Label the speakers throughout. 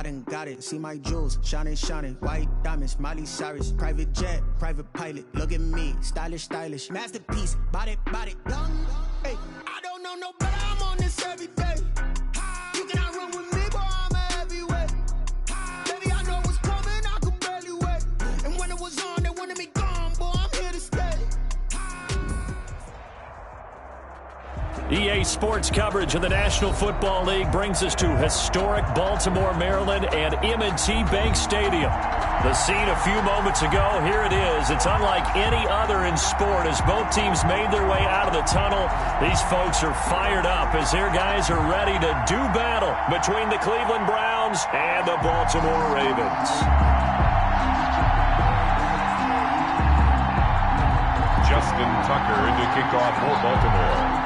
Speaker 1: I done got it. See my jewels, shining, shining. White diamonds, Miley Cyrus. Private jet, private pilot. Look at me, stylish, stylish. Masterpiece, body, body. Young, hey, I don't know no better. I'm on this every day. You cannot run with me, boy, I'm a heavyweight. Baby, I know what's coming, I could barely wait. And when it was on, they wanted me gone, boy, I'm here to stay.
Speaker 2: EA Sports coverage of the National Football League brings us to historic Baltimore, Maryland, and M&T Bank Stadium. The scene a few moments ago, here it is. It's unlike any other in sport as both teams made their way out of the tunnel. These folks are fired up as their guys are ready to do battle between the Cleveland Browns and the Baltimore Ravens.
Speaker 3: Justin Tucker into kickoff for Baltimore.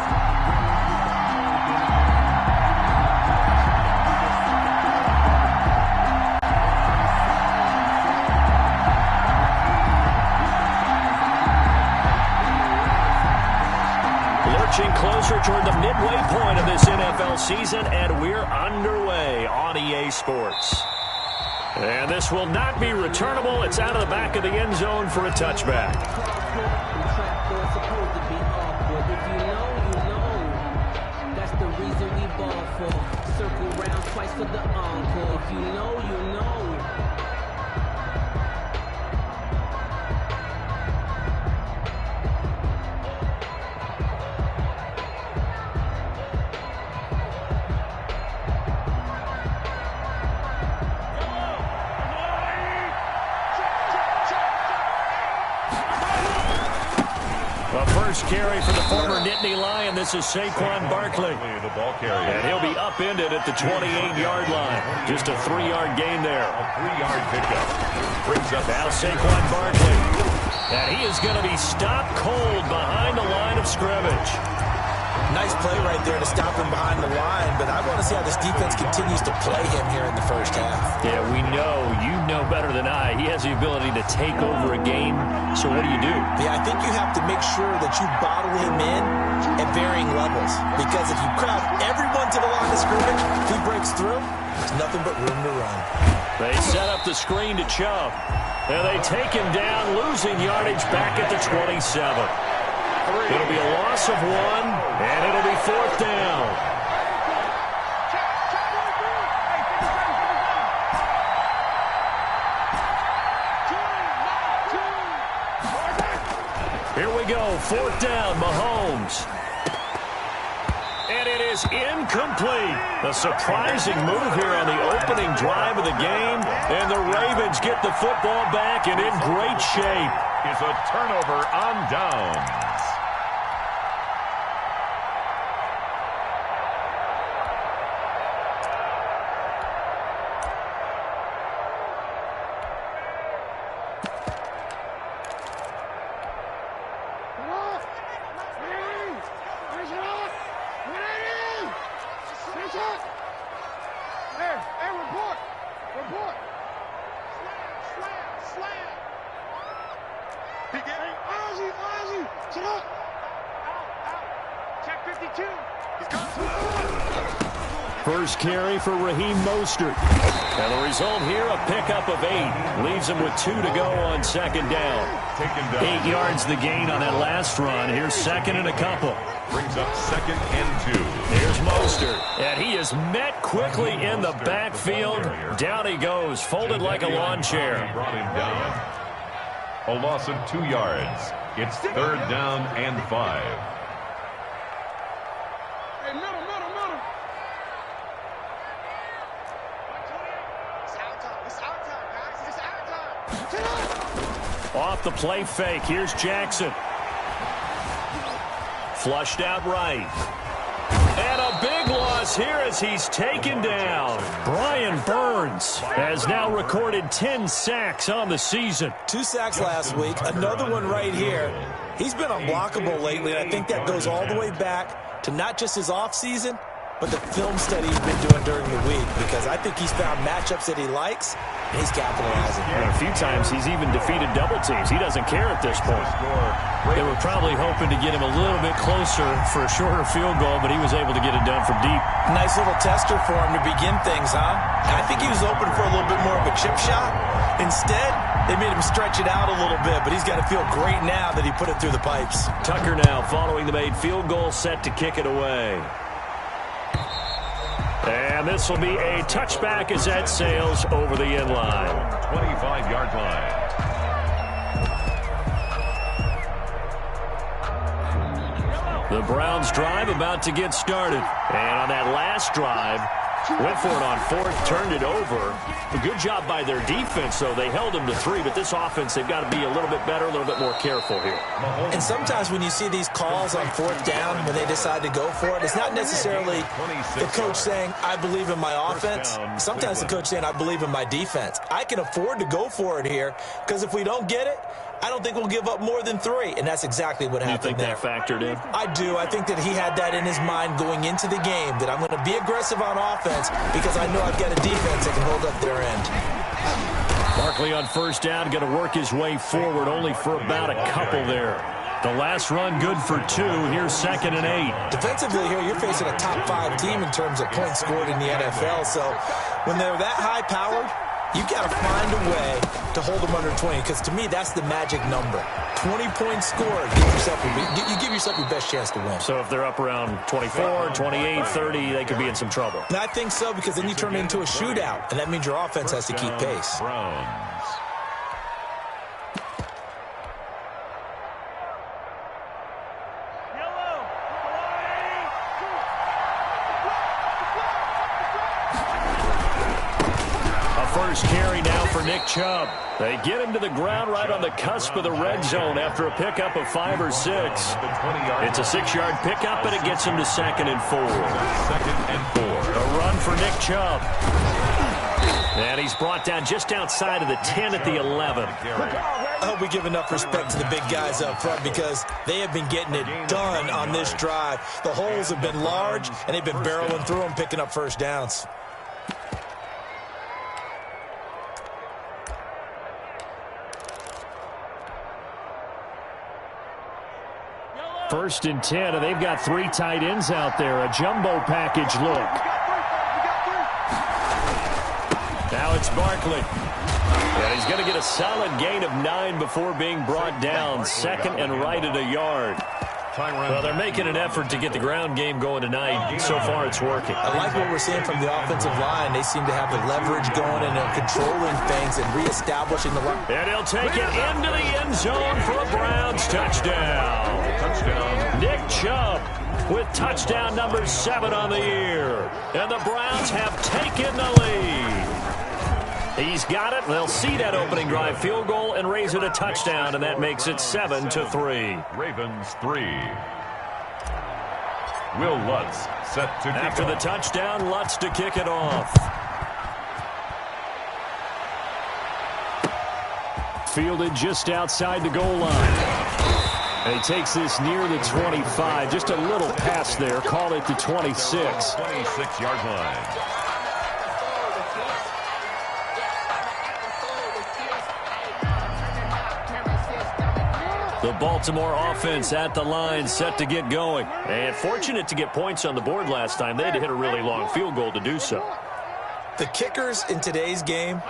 Speaker 2: Lurching closer toward the midway point of this NFL season, and we're underway on EA Sports. And this will not be returnable. It's out of the back of the end zone for a touchback.
Speaker 4: That's the reason we ball for. Circle round twice for the encore. If you know, you know.
Speaker 2: Carry for the former Nittany Lion. This is Saquon Barkley.
Speaker 3: The ball carrier.
Speaker 2: And he'll be upended at the 28-yard line. Just a 3-yard gain there.
Speaker 3: A 3-yard pickup. Brings up
Speaker 2: now Saquon Barkley. And he is going to be stopped cold behind the line of scrimmage.
Speaker 5: Nice play right there to stop him behind the line, but I want to see how this defense continues to play him here in the first half.
Speaker 2: Yeah, we know. You know better than I. He has the ability to take over a game. So what do you do?
Speaker 5: Yeah, I think you have to make sure that you bottle him in at varying levels, because if you crowd everyone to the line of scrimmage, if he breaks through, there's nothing but room to run.
Speaker 2: They set up the screen to Chubb. And they take him down, losing yardage back at the 27. It'll be a loss of 1, and it'll be 4th down. Here we go, 4th down, Mahomes. And it is incomplete. A surprising move here on the opening drive of the game, and the Ravens get the football back and in great shape.
Speaker 3: Is a turnover on downs.
Speaker 2: First carry for Raheem Mostert. And the result here, a pickup of 8. Leaves him with 2 to go on 2nd down. 8 yards the gain on that last run. Here's 2nd and a couple.
Speaker 3: Brings up 2nd and 2.
Speaker 2: Here's Mostert. And he is met quickly in the backfield. Down he goes, folded like a lawn chair.
Speaker 3: Brought him down. A loss of 2 yards. It's 3rd down and 5.
Speaker 2: Off the play fake. Here's Jackson. Flushed out right. And a big loss here as he's taken down. Brian Burns has now recorded 10 sacks on the season.
Speaker 5: 2 sacks last week. Another one right here. He's been unblockable lately, and I think that goes all the way back to not just his offseason, but the film study he's been doing during the week, because I think he's found matchups that he likes, and he's capitalizing.
Speaker 2: And a few times he's even defeated double teams. He doesn't care at this point. They were probably hoping to get him a little bit closer for a shorter field goal, but he was able to get it done from deep.
Speaker 5: Nice little tester for him to begin things, huh? I think he was open for a little bit more of a chip shot. Instead, they made him stretch it out a little bit, but he's got to feel great now that he put it through the pipes.
Speaker 2: Tucker now following the made field goal, set to kick it away. And this will be a touchback as that sails over the end line.
Speaker 3: 25-yard line.
Speaker 2: The Browns drive about to get started. And on that last drive, went for it on fourth, turned it over. A good job by their defense, though. They held them to 3, but this offense, they've got to be a little bit better, a little bit more careful here.
Speaker 5: And sometimes when you see these calls on fourth down, when they decide to go for it, it's not necessarily the coach saying, I believe in my offense. Sometimes the coach saying, I believe in my defense. I can afford to go for it here, because if we don't get it, I don't think we'll give up more than 3, and that's exactly what happened there.
Speaker 2: You think that factored in?
Speaker 5: I do. I think that he had that in his mind going into the game, that I'm going to be aggressive on offense because I know I've got a defense that can hold up their end.
Speaker 2: Barkley on first down, going to work his way forward, only for about a couple there. The last run good for 2. Here's 2nd and 8.
Speaker 5: Defensively here, you're facing a top 5 team in terms of points scored in the NFL, so when they're that high-powered, you've got to find a way to hold them under 20, because to me, that's the magic number. 20 points scored, you give yourself your best chance to win.
Speaker 2: So if they're up around 24, 28, 30, they could be in some trouble.
Speaker 5: And I think so, because then you turn it into a shootout, and that means your offense has to keep pace.
Speaker 3: Browns.
Speaker 2: First carry now for Nick Chubb. They get him to the ground right on the cusp of the red zone after a pickup of 5 or 6. It's a 6-yard pickup, and it gets him to 2nd and 4.
Speaker 3: 2nd and 4.
Speaker 2: A run for Nick Chubb. And he's brought down just outside of the 10 at the 11.
Speaker 5: I hope we give enough respect to the big guys up front, because they have been getting it done on this drive. The holes have been large, and they've been barreling through them, picking up first downs.
Speaker 2: First and 10, and they've got 3 tight ends out there. A jumbo package look. Now it's Barkley. And he's going to get a solid gain of 9 before being brought down. 2nd and right at a yard. Well, they're making an effort to get the ground game going tonight. So far, it's working.
Speaker 5: I like what we're seeing from the offensive line. They seem to have the leverage going, and they're controlling things and reestablishing the run.
Speaker 2: And he'll take it into the end zone for a Browns touchdown. Nick Chubb with touchdown number 7 on the year. And the Browns have taken the lead. He's got it. They'll see that opening drive field goal and raise it a touchdown, and that makes it 7-3.
Speaker 3: Ravens 3. Will Lutz set to kick
Speaker 2: After the
Speaker 3: off.
Speaker 2: touchdown, Lutz to kick it off. Fielded just outside the goal line. And he takes this near the 25. Just a little pass there. Call it the 26.
Speaker 3: 26-yard line.
Speaker 2: The Baltimore offense at the line, set to get going. And fortunate to get points on the board last time. They had to hit a really long field goal to do so.
Speaker 5: The kickers in today's game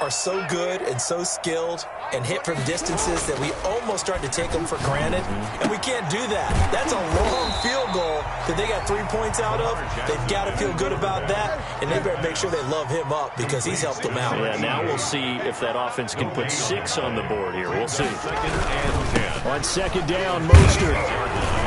Speaker 5: are so good and so skilled and hit from distances that we almost start to take them for granted, and we can't do that. That's a long field goal that they got 3 points out of. They've got to feel good about that, and they better make sure they love him up, because he's helped them out.
Speaker 2: Yeah, now we'll see if that offense can put 6 on the board here. We'll see.
Speaker 3: 2nd and 10.
Speaker 2: On 2nd down, Mostert.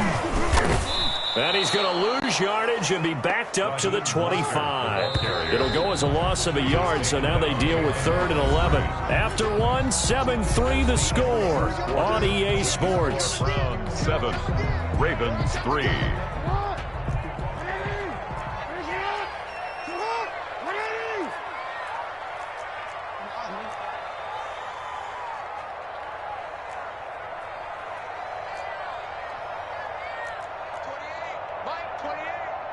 Speaker 2: And he's going to lose yardage and be backed up to the 25. It'll go as a loss of a yard, so now they deal with 3rd and 11. After 1, 7-3 the score on EA Sports.
Speaker 3: Browns 7. Ravens 3.
Speaker 6: Mike, 28.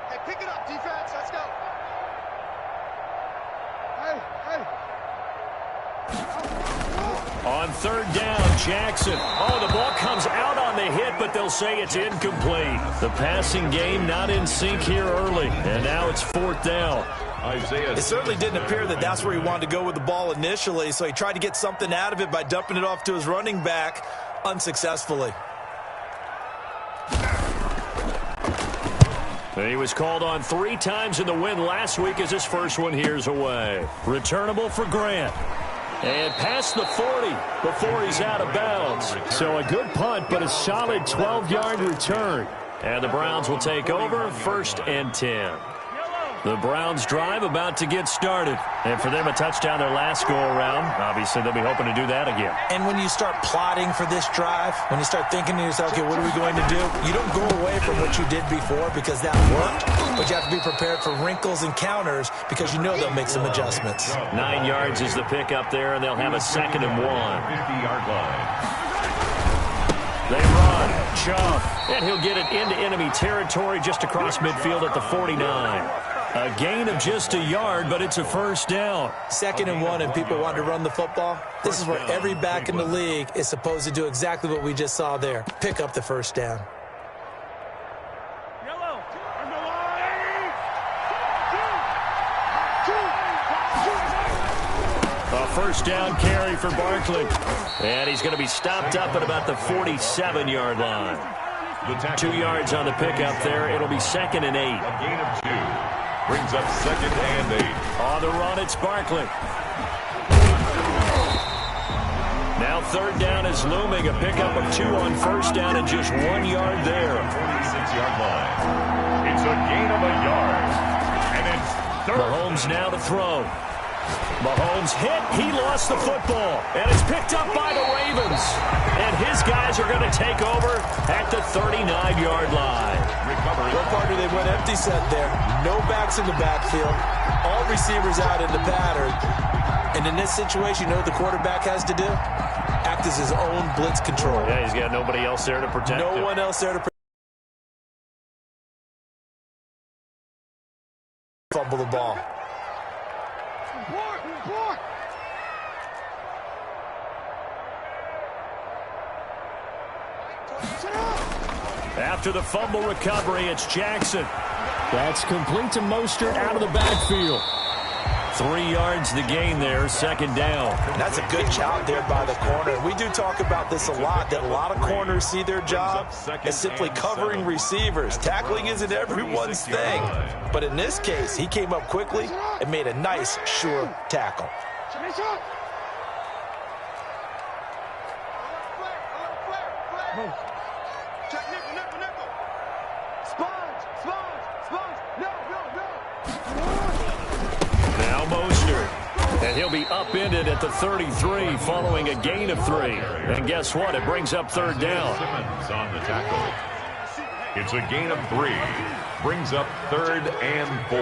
Speaker 6: Hey, Pick it up, defense. Let's go. Hey.
Speaker 2: On third down, Jackson. Oh, the ball comes out on the hit, but they'll say it's incomplete. The passing game not in sync here early, and now it's fourth down.
Speaker 5: It certainly didn't appear that that's where he wanted to go with the ball initially, so he tried to get something out of it by dumping it off to his running back unsuccessfully.
Speaker 2: He was called on 3 times in the win last week as his first one here's away. Returnable for Grant. And past the 40 before he's out of bounds. So a good punt, but a solid 12-yard return. And the Browns will take over, 1st and 10. The Browns drive about to get started. And for them, a touchdown their last go-around. Obviously, they'll be hoping to do that again.
Speaker 5: And when you start plotting for this drive, when you start thinking to yourself, okay, what are we going to do? You don't go away from what you did before because that worked, but you have to be prepared for wrinkles and counters because you know they'll make some adjustments.
Speaker 2: 9 yards is the pick up there, and they'll have a 2nd and 1.
Speaker 3: 50-yard line.
Speaker 2: They run, jump, and he'll get it into enemy territory just across midfield at the 49. A gain of just a yard, but it's a first down.
Speaker 5: 2nd and 1, and people want to run the football. This is where every back in the league is supposed to do exactly what we just saw there. Pick up the first down.
Speaker 2: A first down carry for Barkley. And he's going to be stopped up at about the 47-yard line. 2 yards on the pickup there. It'll be 2nd and 8.
Speaker 3: A gain of 2. Brings up 2nd and 8.
Speaker 2: On the run, it's Barkley. Now 3rd down is looming. A pickup of 2 on first down and just 1 yard there.
Speaker 3: 46-yard line. It's a gain of a yard. And it's 3rd.
Speaker 2: Mahomes now to throw. Mahomes hit. He lost the football. And it's picked up by the Ravens. And his guys are going to take over at the 39-yard line.
Speaker 5: What part do they went empty set there? No backs in the backfield. All receivers out in the pattern. And in this situation, you know what the quarterback has to do? Act as his own blitz control.
Speaker 2: Yeah, he's got nobody else there to protect him.
Speaker 5: No one else there to fumble the ball.
Speaker 2: After the fumble recovery, it's Jackson. That's complete to Mostert out of the backfield. 3 yards the gain there, 2nd down.
Speaker 5: That's a good job there by the corner. We do talk about this a lot, that a lot of corners see their job as simply covering receivers. Tackling isn't everyone's thing. But in this case, he came up quickly and made a nice, sure tackle.
Speaker 2: Now Mostert. And he'll be upended at the 33 following a gain of 3. And guess what? It brings up 3rd down.
Speaker 3: Simmons on the tackle. It's a gain of 3. Brings up 3rd and 4.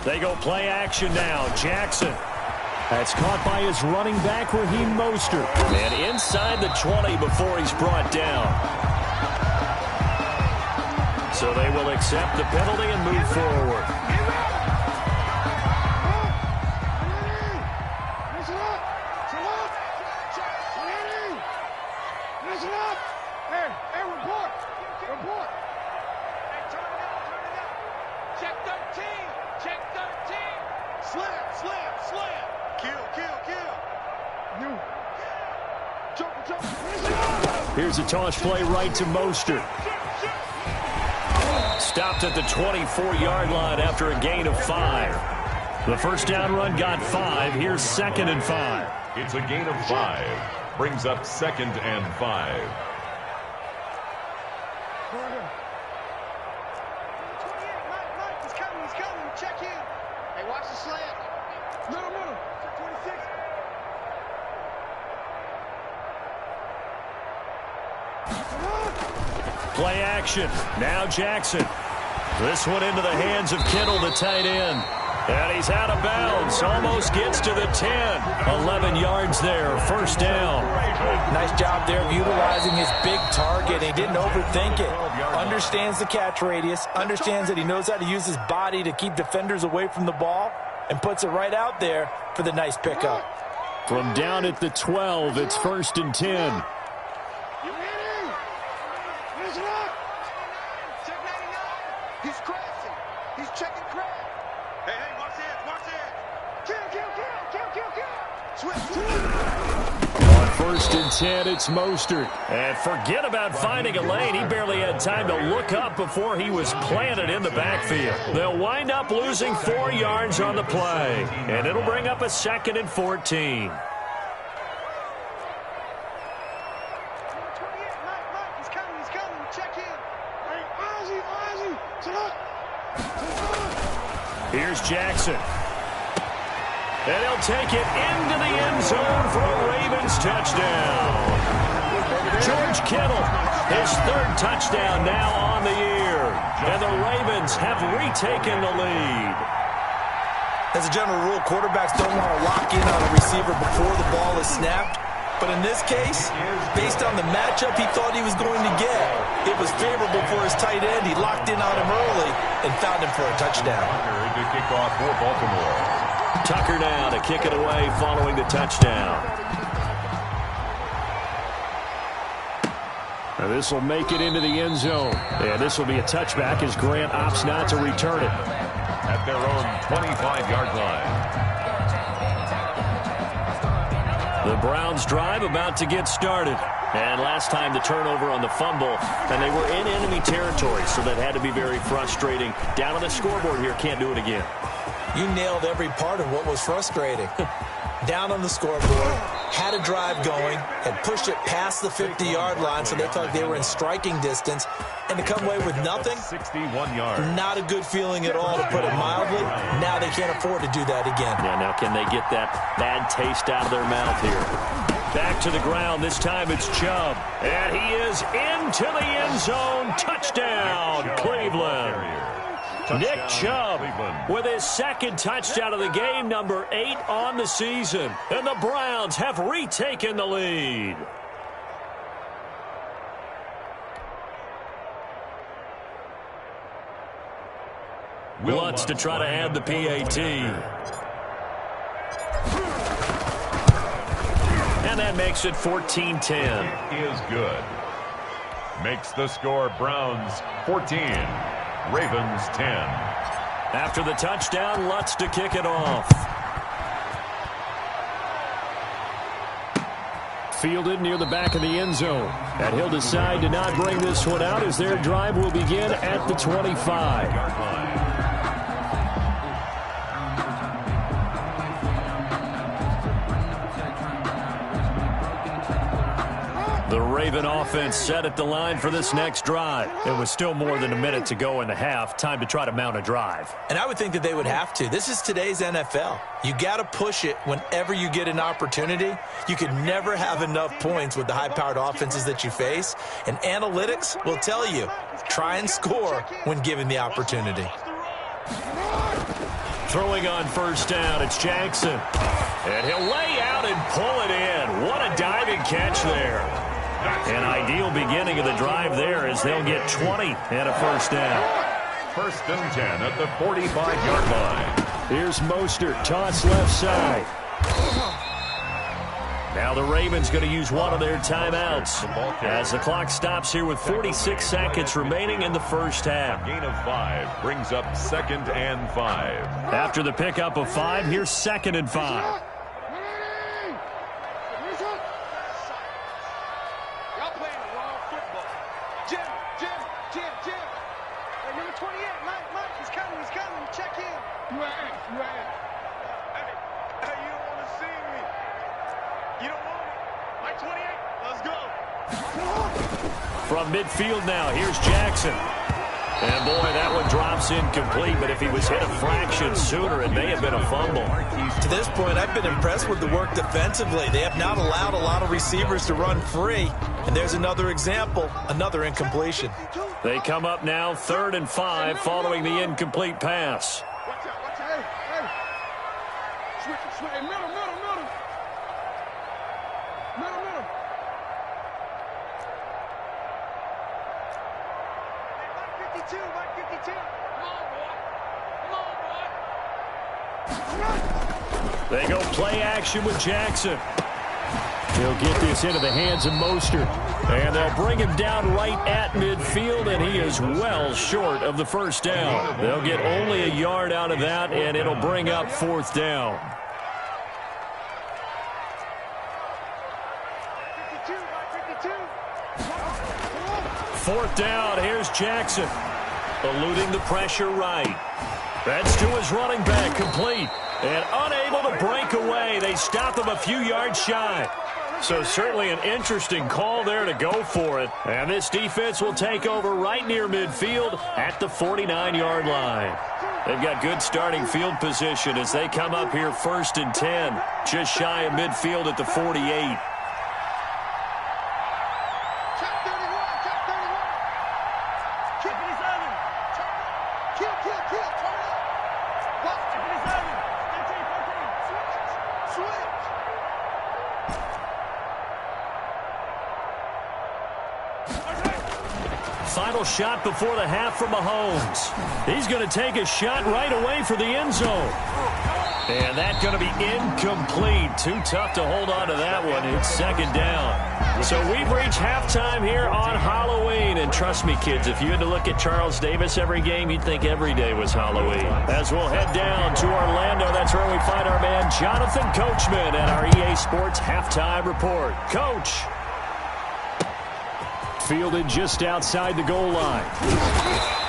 Speaker 2: They go play action now. Jackson. That's caught by his running back, Raheem Mostert. And inside the 20 before he's brought down. So they will accept the penalty and move forward. Here's a toss play right to Mostert. Stopped at the 24-yard line after a gain of 5. The first down run got 5. Here's 2nd and 5.
Speaker 3: It's a gain of 5. Brings up 2nd and 5.
Speaker 6: He's coming. Check in. Hey, watch the slant. Middle. 26.
Speaker 2: Play action. Now Jackson. This one into the hands of Kittle, the tight end. And he's out of bounds. Almost gets to the 10. 11 yards there. First down.
Speaker 5: Nice job there of utilizing his big target. He didn't overthink it. Understands the catch radius. Understands that he knows how to use his body to keep defenders away from the ball. And puts it right out there for the nice pickup.
Speaker 2: From down at the 12, it's 1st and 10.
Speaker 6: He's crashing. He's checking crash. Hey, watch this, watch this. Kill. Switch.
Speaker 2: On 1st and 10, it's Mostert. And forget about finding a lane. He barely had time to look up before he was planted in the backfield. They'll wind up losing 4 yards on the play. And it'll bring up a 2nd and 14. Here's Jackson. And he'll take it into the end zone for a Ravens touchdown. George Kittle, his 3rd touchdown now on the year. And the Ravens have retaken the lead.
Speaker 5: As a general rule, quarterbacks don't want to lock in on a receiver before the ball is snapped. But in this case, based on the matchup he thought he was going to get, it was favorable for his tight end. He locked in on him early and found him for a touchdown.
Speaker 3: To kick off for Baltimore.
Speaker 2: Tucker now to kick it away following the touchdown. Now this will make it into the end zone. And this will be a touchback as Grant opts not to return it.
Speaker 3: At their own 25-yard line.
Speaker 2: The Browns drive about to get started. And last time the turnover on the fumble, and they were in enemy territory, so that had to be very frustrating. Down on the scoreboard here, can't do it again.
Speaker 5: You nailed every part of what was frustrating. Down on the scoreboard, had a drive going, had pushed it past the 50-yard line, so they felt like they were in striking distance, and to come away with nothing,
Speaker 3: 61 yards.
Speaker 5: Not a good feeling at all, to put it mildly. Now they can't afford to do that again.
Speaker 2: Yeah, now can they get that bad taste out of their mouth here? Back to the ground. This time it's Chubb. And he is into the end zone. Touchdown, Cleveland. Nick Chubb with his 2nd touchdown of the game, number 8 on the season. And the Browns have retaken the lead. Lutz to try to add the PAT. And that makes it 14-10.
Speaker 3: It is good. Makes the score Browns 14. Ravens 10.
Speaker 2: After the touchdown, Lutz to kick it off. Fielded near the back of the end zone. And he'll decide to not bring this one out as their drive will begin at the 25. The Raven offense set at the line for this next drive. It was still more than a minute to go in the half. Time to try to mount a drive.
Speaker 5: And I would think that they would have to. This is today's NFL. You got to push it whenever you get an opportunity. You could never have enough points with the high-powered offenses that you face. And analytics will tell you, try and score when given the opportunity.
Speaker 2: Throwing on 1st down, it's Jackson. And he'll lay out and pull it in. What a diving catch there. An ideal beginning of the drive there as they'll get 20 and a 1st down.
Speaker 3: 1st and 10 at the 45-yard line.
Speaker 2: Here's Mostert, toss left side. Now the Ravens going to use one of their timeouts as the clock stops here with 46 seconds remaining in the 1st half.
Speaker 3: Gain of 5 brings up 2nd and 5.
Speaker 2: After the pickup of 5, here's 2nd and 5. From midfield now, here's Jackson. And boy, that one drops incomplete, but if he was hit a fraction sooner, it may have been a fumble.
Speaker 5: To this point, I've been impressed with the work defensively. They have not allowed a lot of receivers to run free. And there's another example, another incompletion.
Speaker 2: They come up now 3rd and 5 following the incomplete pass.
Speaker 6: 52, Mike 52. Come on, boy. Come on, boy.
Speaker 2: They go play action with Jackson. He'll get this into the hands of Mostert. And they'll bring him down right at midfield, and he is well short of the first down. They'll get only a yard out of that, and it'll bring up fourth down.
Speaker 6: 52, Mike 52.
Speaker 2: Fourth down, here's Jackson. Eluding the pressure right. That's to his running back, complete. And unable to break away. They stop him a few yards shy. So certainly an interesting call there to go for it. And this defense will take over right near midfield at the 49-yard line. They've got good starting field position as they come up here 1st and 10. Just shy of midfield at the 48. Final shot before the half from Mahomes. He's going to take a shot right away for the end zone. And that's going to be incomplete. Too tough to hold on to that one. It's 2nd down. So we've reached halftime here on Halloween. And trust me, kids, if you had to look at Charles Davis every game, you'd think every day was Halloween. As we'll head down to Orlando, that's where we find our man Jonathan Coachman at our EA Sports Halftime Report. Coach. Fielded just outside the goal line.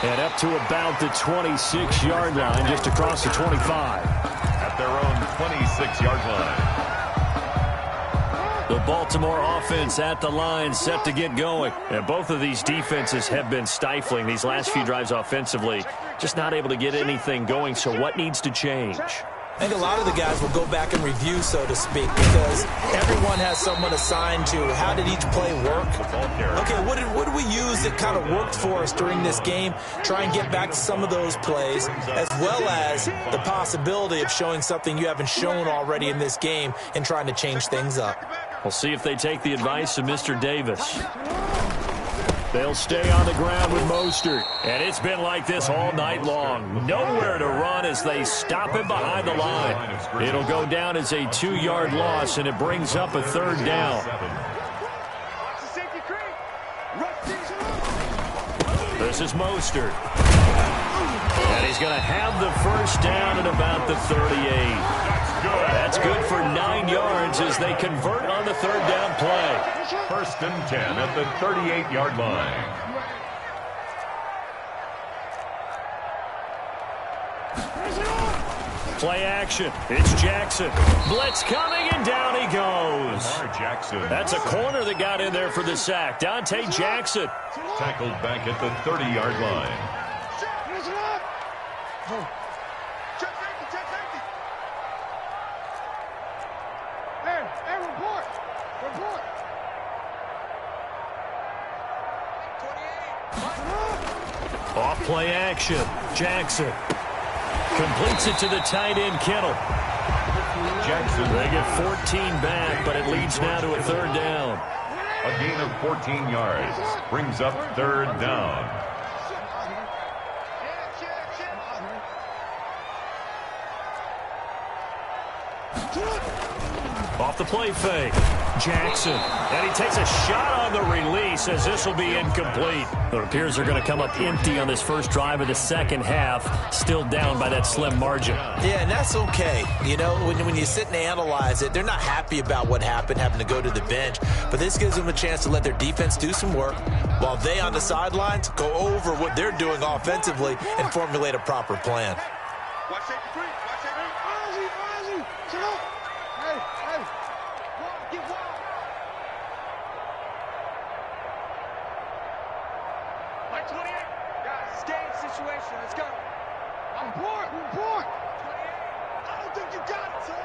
Speaker 2: And up to about the 26-yard line, just across the 25.
Speaker 3: At their own 26-yard line.
Speaker 2: The Baltimore offense at the line, set to get going. And both of these defenses have been stifling these last few drives offensively. Just not able to get anything going, so what needs to change?
Speaker 5: I think a lot of the guys will go back and review, so to speak, because everyone has someone assigned to how did each play work. Okay, what did we use that kind of worked for us during this game? Try and get back to some of those plays, as well as the possibility of showing something you haven't shown already in this game and trying to change things up.
Speaker 2: We'll see if they take the advice of Mr. Davis. They'll stay on the ground with Mostert. And it's been like this all night long. Nowhere to run as they stop him behind the line. It'll go down as a 2-yard loss, and it brings up a 3rd down. This is Mostert. And he's going to have the first down at about the 38. That's good for 9 yards as they convert on the 3rd down play.
Speaker 3: 1st and 10 at the 38-yard line.
Speaker 2: Play action. It's Jackson. Blitz coming, and down he goes.
Speaker 3: Jackson.
Speaker 2: That's a corner that got in there for the sack. Dante Jackson.
Speaker 3: Tackled back at the 30-yard line.
Speaker 2: Off play action. Jackson completes it to the tight end, Kittle.
Speaker 3: Jackson.
Speaker 2: They get 14 back, but it leads now to a 3rd down.
Speaker 3: A gain of 14 yards. Brings up 3rd down.
Speaker 2: Off the play fake. Jackson. And he takes a shot on the release as this will be incomplete. It appears they're going to come up empty on this first drive of the 2nd half. Still down by that slim margin.
Speaker 5: Yeah, and that's okay. You know, when you sit and analyze it, they're not happy about what happened, having to go to the bench. But this gives them a chance to let their defense do some work while they on the sidelines go over what they're doing offensively and formulate a proper plan.
Speaker 6: Watch safety three. Watch safety. Ozzy. Chill out. Hey. Get wild. Like 28. Guys, it's game situation. Let's go. I'm bored. 28. I don't think you got it, son.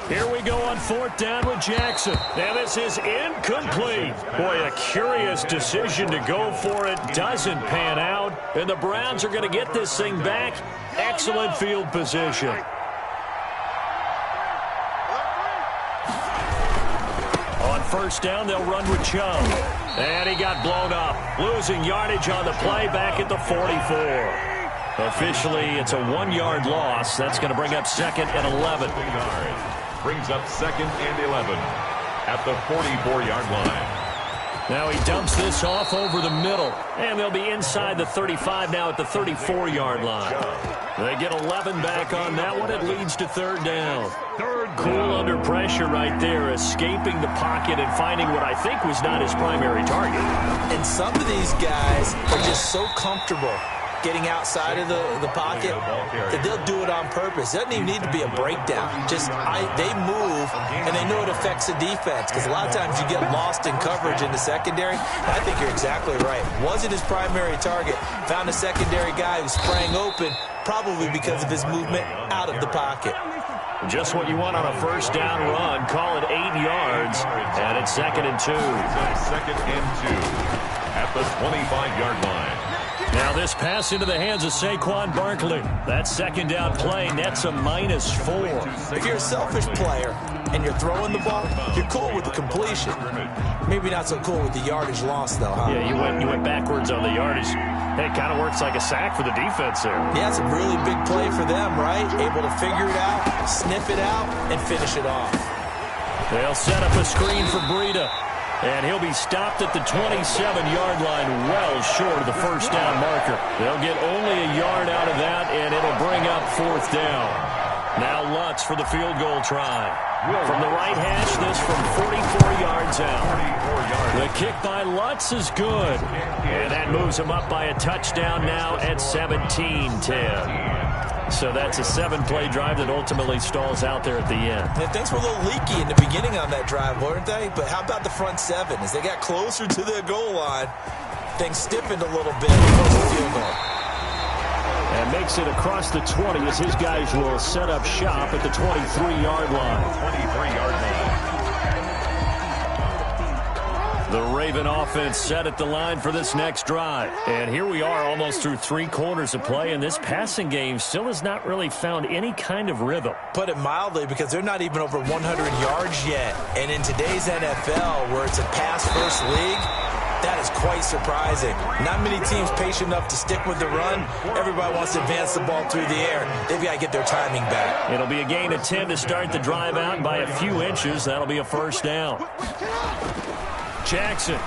Speaker 2: Here we go on 4th down with Jackson. And this is incomplete. Boy, a curious decision to go for it. Doesn't pan out. And the Browns are going to get this thing back. Excellent field position. On first down. They'll run with Chubb. And he got blown up. Losing yardage on the play back at the 44. Officially, it's a 1-yard loss. That's going to bring up 2nd and 11.
Speaker 3: Brings up 2nd and 11 at the 44-yard line.
Speaker 2: Now he dumps this off over the middle. And they'll be inside the 35 now at the 34-yard line. They get 11 back on that one. It leads to 3rd down. Cool under pressure right there, escaping the pocket and finding what I think was not his primary target.
Speaker 5: And some of these guys are just so comfortable getting outside of the pocket that they'll do it on purpose. It doesn't even need to be a breakdown. They move, and they know it affects the defense, because a lot of times you get lost in coverage in the secondary. I think you're exactly right. Wasn't his primary target. Found a secondary guy who sprang open, probably because of his movement out of the pocket.
Speaker 2: Just what you want on a first down run. Call it 8 yards, and it's 2nd and 2.
Speaker 3: 2nd and 2 at the 25-yard line.
Speaker 2: Now this pass into the hands of Saquon Barkley. That 2nd down play nets a -4.
Speaker 5: If you're a selfish player and you're throwing the ball, you're cool with the completion. Maybe not so cool with the yardage loss, though, huh?
Speaker 2: Yeah, you went backwards on the yardage. It kind of works like a sack for the defense there.
Speaker 5: Yeah, it's a really big play for them, right? Able to figure it out, sniff it out, and finish it off.
Speaker 2: They'll set up a screen for Breida. And he'll be stopped at the 27-yard line, well short of the first down marker. They'll get only a yard out of that, and it'll bring up 4th down. Now Lutz for the field goal try. From the right hash, this from 44 yards out. The kick by Lutz is good. And that moves him up by a touchdown now at 17-10. So that's a 7-play drive that ultimately stalls out there at the end.
Speaker 5: And things were a little leaky in the beginning on that drive, weren't they? But how about the front 7? As they got closer to their goal line, things stiffened a little bit towards the field goal.
Speaker 2: And makes it across the 20 as his guys will set up shop at the 23-yard line.
Speaker 3: 23-yard line.
Speaker 2: The Raven offense set at the line for this next drive. And here we are almost through 3 quarters of play, and this passing game still has not really found any kind of rhythm.
Speaker 5: Put it mildly, because they're not even over 100 yards yet. And in today's NFL, where it's a pass-first league, that is quite surprising. Not many teams patient enough to stick with the run. Everybody wants to advance the ball through the air. They've got to get their timing back.
Speaker 2: It'll be a gain of 10 to start the drive out by a few inches. That'll be a first down. Jackson.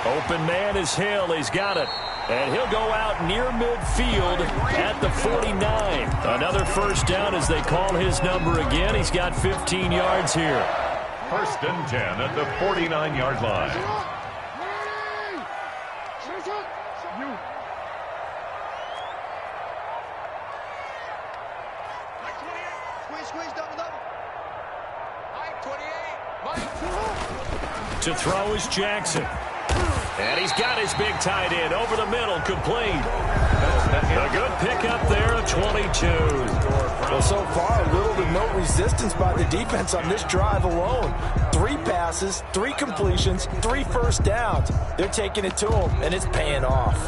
Speaker 2: Open man is Hill. He's got it. And he'll go out near midfield at the 49. Another first down as they call his number again. He's got 15 yards here.
Speaker 3: 1st and 10 at the 49-yard line.
Speaker 2: To throw is Jackson. And he's got his big tight end over the middle, complete. A good pickup there of 22.
Speaker 5: Well, so far, little to no resistance by the defense on this drive alone. 3 passes, 3 completions, 3 first downs. They're taking it to them, and it's paying off.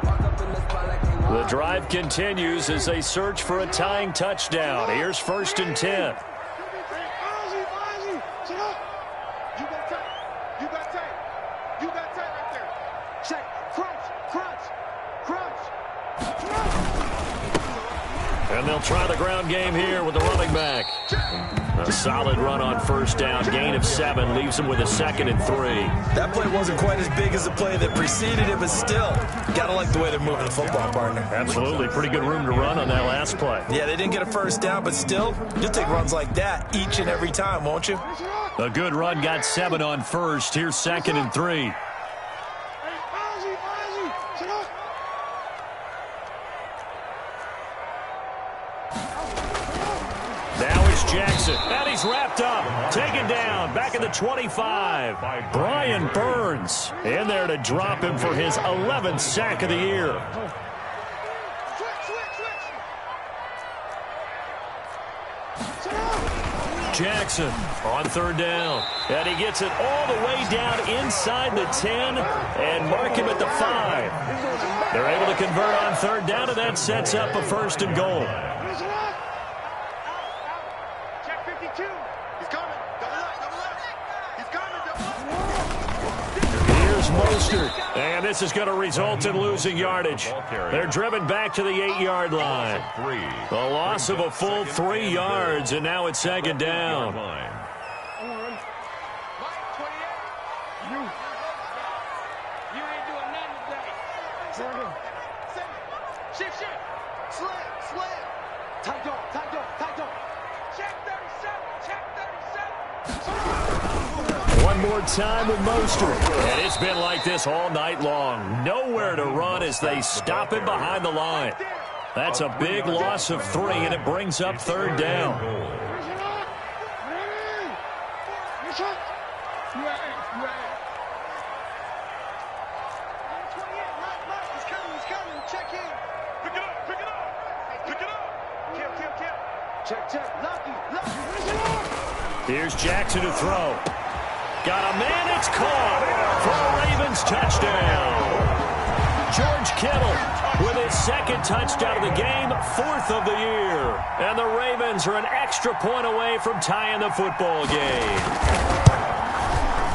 Speaker 2: The drive continues as they search for a tying touchdown. Here's 1st and 10. And they'll try the ground game here with the running back. A solid run on first down. Gain of 7 leaves them with a 2nd and 3.
Speaker 5: That play wasn't quite as big as the play that preceded it, but still, gotta like the way they're moving the football, partner.
Speaker 2: Absolutely. Pretty good room to run on that last play.
Speaker 5: Yeah, they didn't get a first down, but still, you'll take runs like that each and every time, won't you?
Speaker 2: A good run got 7 on first. Here's 2nd and 3. Jackson, and he's wrapped up, taken down, back at the 25. Brian Burns in there to drop him for his 11th sack of the year. Jackson on 3rd down, and he gets it all the way down inside the 10 and mark him at the 5. They're able to convert on 3rd down, and that sets up a 1st and goal.
Speaker 6: Check 52. He's coming.
Speaker 2: Mostert. And this is going to result in losing yardage. They're driven back to the 8-yard line. The loss of a full 3 yards, and now it's second down. One more time with Mostert. And it's been like this all night long. Nowhere to run as they stop him behind the line. That's a big loss of 3, and it brings up third down. Here's Jackson to throw. Got a man, it's caught for a Ravens touchdown. George Kittle with his second touchdown of the game, 4th of the year. And the Ravens are an extra point away from tying the football game.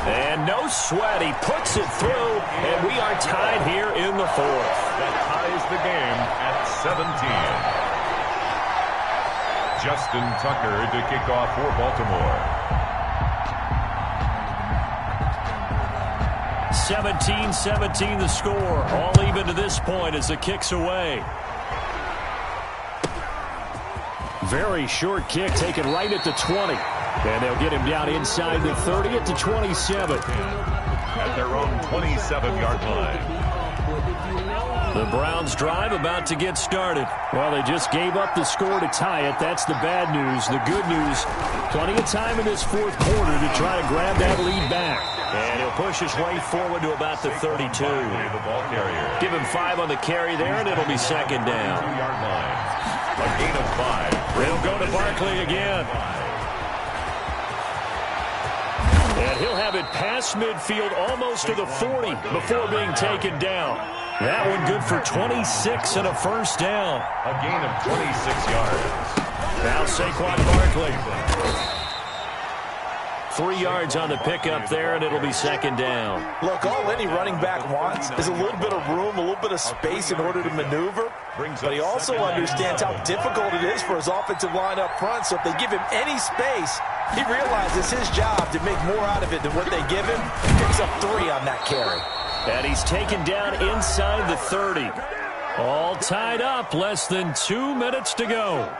Speaker 2: And no sweat, he puts it through, and we are tied here in the 4th.
Speaker 3: That ties the game at 17. Justin Tucker to kick off for Baltimore.
Speaker 2: 17-17 the score. All even to this point as the kick's away. Very short kick taken right at the 20. And they'll get him down inside the 30 at the 27.
Speaker 3: At their own 27-yard line.
Speaker 2: The Browns drive about to get started. Well, they just gave up the score to tie it. That's the bad news. The good news, plenty of time in this 4th quarter to try to grab that lead back. And he'll push his way forward to about the 32. Give him 5 on the carry there, and it'll be second down.
Speaker 3: 2-yard line. A gain of 5.
Speaker 2: They'll go to Barkley again. And he'll have it past midfield almost to the 40 before being taken down. That one good for 26 and a first down.
Speaker 3: A gain of 26 yards.
Speaker 2: Now Saquon Barkley. 3 yards on the pickup there, and it'll be second down.
Speaker 5: Look, all any running back wants is a little bit of room, a little bit of space in order to maneuver. But he also understands how difficult it is for his offensive line up front. So if they give him any space, he realizes his job to make more out of it than what they give him. Picks up 3 on that carry.
Speaker 2: And he's taken down inside the 30. All tied up, less than 2 minutes to go.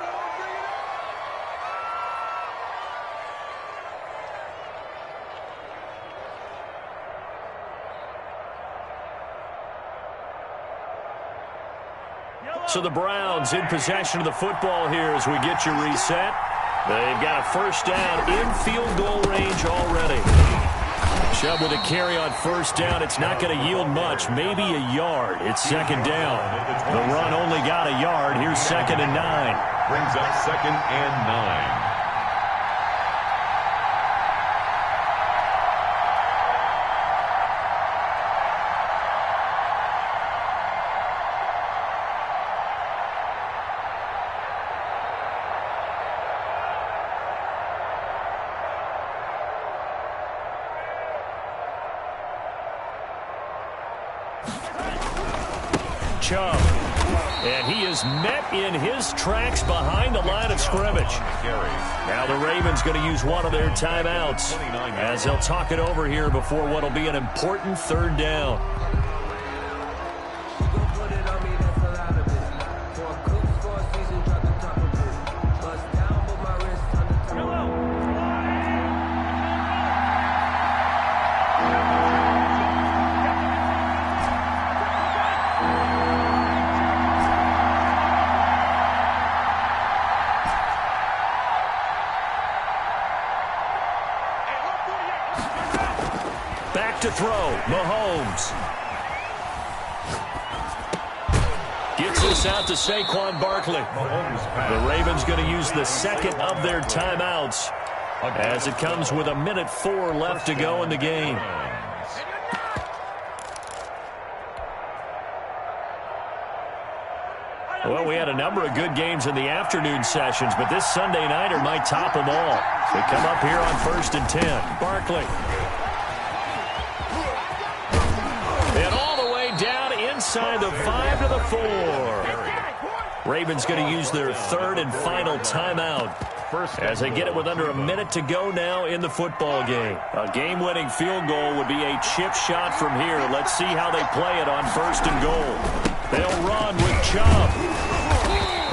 Speaker 2: So the Browns in possession of the football here as we get you reset. They've got a first down in field goal range already. Chubb with a carry on first down. It's not going to yield much, maybe a yard. It's second down. The run only got a yard. Here's 2nd and 9.
Speaker 3: Brings up 2nd and 9.
Speaker 2: Chubb. And he is met in his tracks behind the line of scrimmage. Now the Ravens going to use one of their timeouts as they'll talk it over here before what will be an important third down. To throw, Mahomes. Gets this out to Saquon Barkley. The Ravens going to use the second of their timeouts as it comes with 1:04 left to go in the game. Well, we had a number of good games in the afternoon sessions, but this Sunday nighter might top them all. They come up here on 1st and 10. Barkley. inside the 5 to the 4. Ravens going to use their third and final timeout as they get it with under a minute to go now in the football game. A game-winning field goal would be a chip shot from here. Let's see how they play it on first and goal. They'll run with Chubb.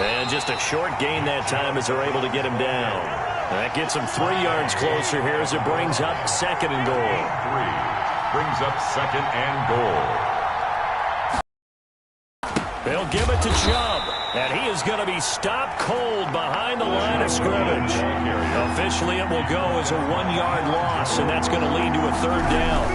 Speaker 2: And just a short gain that time as they're able to get him down. That gets him 3 yards closer here as it brings up second and goal.
Speaker 3: Brings up second and goal.
Speaker 2: They'll give it to Chubb, and he is going to be stopped cold behind the line of scrimmage. Officially, it will go as a 1-yard loss, and that's going to lead to a third down.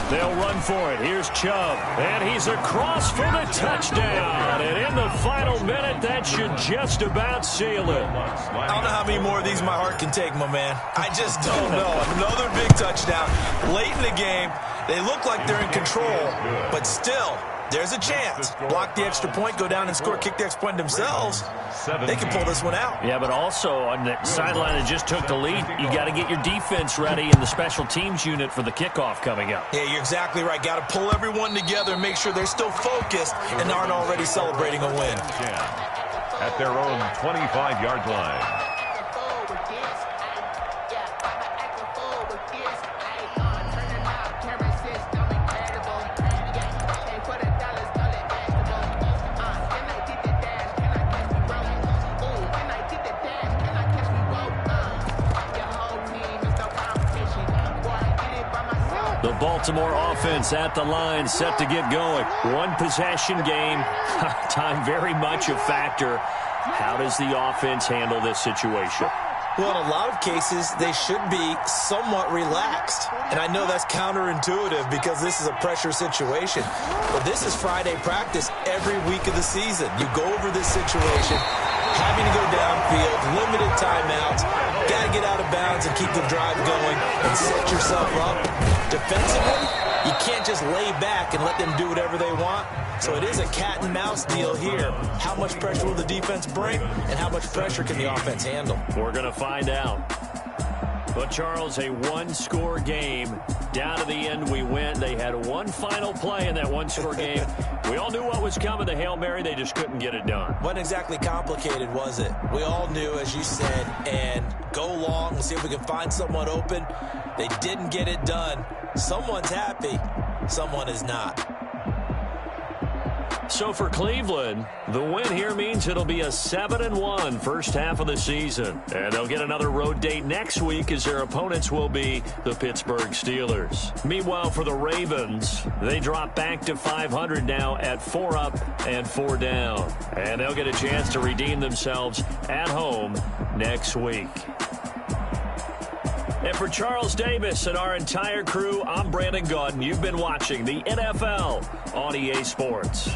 Speaker 2: They'll run for it. Here's Chubb, and he's across for the touchdown. And in the final minute, that should just about seal it.
Speaker 5: I don't know how many more of these my heart can take, my man. I just don't know. Another big touchdown. Late in the game, they look like they're in control, but still, there's a chance. Block the extra point, go down and score, kick the extra point themselves. They can pull this one out.
Speaker 2: Yeah, but also on the sideline that just took the lead, you got to get your defense ready in the special teams unit for the kickoff coming up.
Speaker 5: Yeah, you're exactly right. Got to pull everyone together and make sure they're still focused and aren't already celebrating a win.
Speaker 3: At their own 25-yard line.
Speaker 2: The Baltimore offense at the line, set to get going. One possession game. Time very much a factor. How does the offense handle this situation?
Speaker 5: Well, in a lot of cases, they should be somewhat relaxed. And I know that's counterintuitive because this is a pressure situation. But this is Friday practice every week of the season. You go over this situation, having to go downfield, limited timeouts, got to get out of bounds and keep the drive going and set yourself up. Defensively, you can't just lay back and let them do whatever they want. So it is a cat and mouse deal here. How much pressure will the defense bring, and how much pressure can the offense handle?
Speaker 2: We're going to find out. But, Charles, a one-score game. Down to the end we went. They had one final play in that one-score game. We all knew what was coming. The Hail Mary, they just couldn't get it done.
Speaker 5: Wasn't exactly complicated, was it? We all knew, as you said, and go long and see if we can find someone open. They didn't get it done. Someone's happy. Someone is not.
Speaker 2: So for Cleveland, the win here means it'll be a 7-1 first half of the season. And they'll get another road date next week as their opponents will be the Pittsburgh Steelers. Meanwhile, for the Ravens, they drop back to 500 now at 4 up and 4 down. And they'll get a chance to redeem themselves at home next week. And for Charles Davis and our entire crew, I'm Brandon Gaudin. You've been watching the NFL on EA Sports.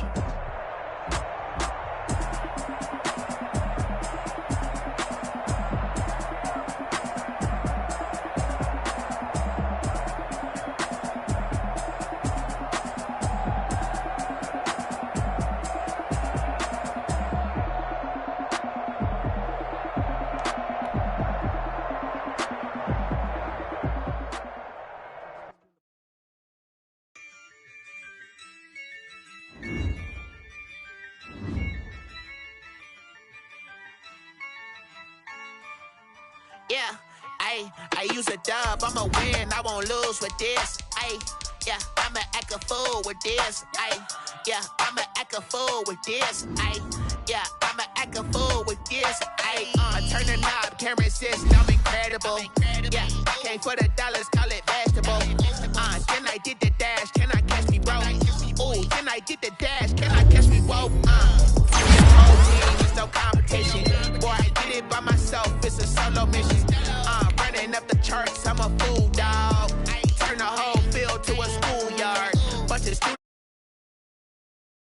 Speaker 7: Yeah, I use a dub, I'ma win, I won't lose with this. Yeah, I'ma act a fool with this. Yeah, I'ma act a fool with this. Yeah, I'ma act a fool with this. Turn the knob, camera assist, I'm incredible. Yeah, came for the dollars, call it vegetable. Then I did the dash, can I catch me, bro? Ooh, then I did the dash, can I catch me, whoa? This whole team is no competition. Boy, I did it by myself, it's a solo mission. Running up the charts, I'm a fool, dog.